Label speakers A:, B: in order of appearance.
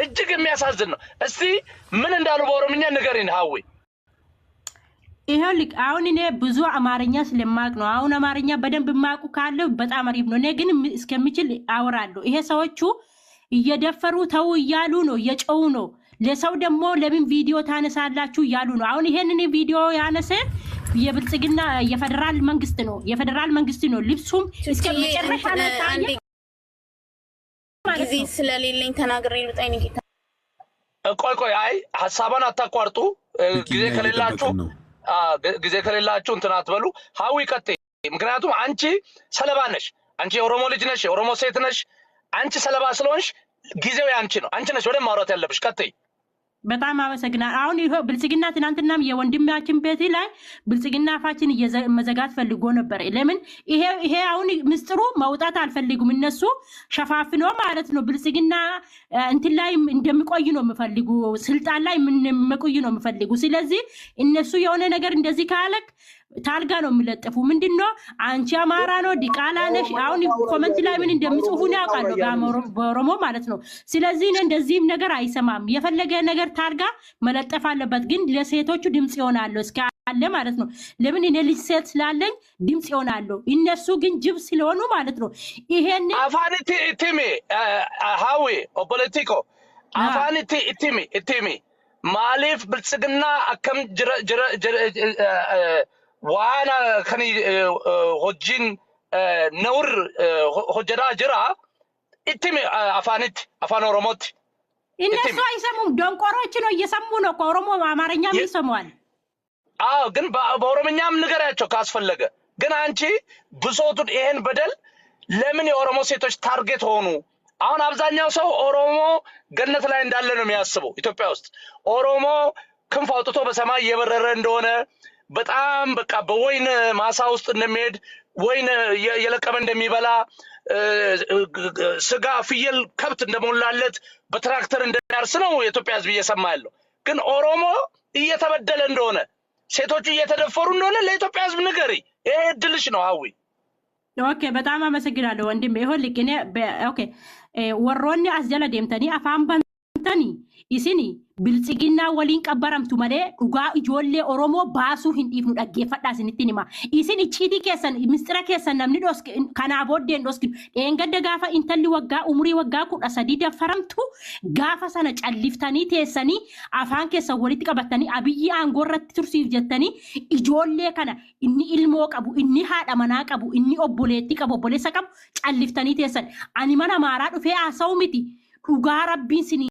A: እጅግ የሚያሳዝን ነው። እስቲ ምን እንዳሉ በኦሮምኛ ንገሪን ሀዊ።
B: ይሄው ልክ አሁን እኔ ብዙ አማርኛ ስለማቅ ነው። አሁን አማርኛ በደንብ ማቁ ካለው በጣም አሪፍ ነው። እኔ ግን እስከሚችል አወራለሁ። ይሄ ሰዎቹ እየደፈሩ ተው እያሉ ነው፣ እየጨው ነው። ለሰው ደግሞ ለምን ቪዲዮ ታነሳላችሁ እያሉ ነው። አሁን ይሄንን ቪዲዮ ያነሰ የብልጽግና የፌደራል መንግስት ነው፣ የፌደራል መንግስት ነው። ልብሱም እስከመጨረሻ ነው ታየ
C: ጊዜ ስለሌለኝ ተናግሬ ልውጣኝ ንጌታ።
A: ቆይ አይ ሐሳባን አታቋርጡ። ጊዜ ከሌላችሁ እንትን አትበሉ። ሀዊ ቀጥይ። ምክንያቱም አንቺ ሰለባ ነሽ። አንቺ የኦሮሞ ልጅ ነሽ፣ የኦሮሞ ሴት ነሽ። አንቺ ሰለባ ስለሆንሽ ጊዜው ያንቺ ነው። አንቺ ነሽ ወደ ማውራት ያለብሽ። ቀጥይ።
B: በጣም አመሰግናለሁ። አሁን ይሄ ብልጽግና ትናንትናም የወንድማችን ቤት ላይ ብልጽግና አፋችን መዘጋት ፈልጎ ነበር። ለምን ይሄ አሁን ምስጥሩ መውጣት አልፈልጉም እነሱ ሸፋፍኖ ማለት ነው። ብልጽግና እንትን ላይ እንደሚቆይ ነው የሚፈልጉ፣ ስልጣን ላይ እንደሚቆይ ነው የሚፈልጉ። ስለዚህ እነሱ የሆነ ነገር እንደዚህ ካለክ ታልጋ ነው የሚለጥፉ። ምንድነው አንቺ አማራ ነው ዲቃላ ነሽ። አሁን ኮሜንት ላይ ምን እንደሚጽፉ ነው ያውቃሉ በኦሮሞ ማለት ነው። ስለዚህ እንደዚህም ነገር አይሰማም። የፈለገ ነገር ታልጋ መለጠፍ አለበት። ግን ለሴቶቹ ድምጽ ይሆናል እስካለ ማለት ነው። ለምን እኔ ልጅ ሴት ስላለኝ ድምጽ ይሆናል። እነሱ ግን ጅብ ስለሆኑ ማለት ነው። ይሄን
A: አፋንቲ ኢቲሚ ሀዊ ኦፖለቲኮ አፋንቲ ኢቲሚ ማሊፍ ብልጽግና አከም ዋና ከኒ ሆጂን ነውር ሆጀዳ ጅራ ኢቲሚ አፋን ኦሮሞት
B: እነሱ አይሰሙም። ደንቆሮች ነው እየሰሙ ነው። ኦሮሞ አማርኛ ይሰማዋል።
A: አዎ ግን በኦሮምኛም ንገሪያቸው ካስፈለገ። ግን አንቺ ብሶቱን ይሄን በደል ለምን የኦሮሞ ሴቶች ታርጌት ሆኑ? አሁን አብዛኛው ሰው ኦሮሞ ገነት ላይ እንዳለ ነው የሚያስበው። ኢትዮጵያ ውስጥ ኦሮሞ ክንፍ አውጥቶ በሰማይ እየበረረ እንደሆነ በጣም በቃ በወይን ማሳ ውስጥ እንደሚሄድ ወይን የለቀመ እንደሚበላ ስጋ ፍየል ከብት እንደሞላለት በትራክተር እንደሚያርስ ነው የኢትዮጵያ ሕዝብ እየሰማ ያለው። ግን ኦሮሞ እየተበደለ እንደሆነ ሴቶቹ እየተደፈሩ እንደሆነ ለኢትዮጵያ ሕዝብ ንገሪ። ይሄ እድልሽ ነው ሀዊ።
B: ኦኬ በጣም አመሰግናለሁ ወንድሜ። ይሁን ልክ እኔ ኦኬ ወሮኒ አስጀለ ደምተኒ አፋን ባንተኒ ኢሲኒ ብልጽግና ወሊን ቀበረምቱ ማለ ዱጋ ኢጆሌ ኦሮሞ ባሱ ሂንዲፍኑ ዳጌፈዳ ሲንቲኒማ ኢሲኒ ቺቲ ከሰን ምስጥራ ከሰን namni dos kana boddeen dos engade gafa intalli wagga umri wagga kudha sadi defaramtu gafa sana calliftani teessani afaan keessa walitti qabatani abiyyi aangorratti tursiif jettani ijolle kana inni ilmoo qabu inni haadha manaa qabu inni obboleetti qabu obboleessa qabu calliftani teessan ani mana maaraa dhufee haasawu miti dhugaa rabbiin sini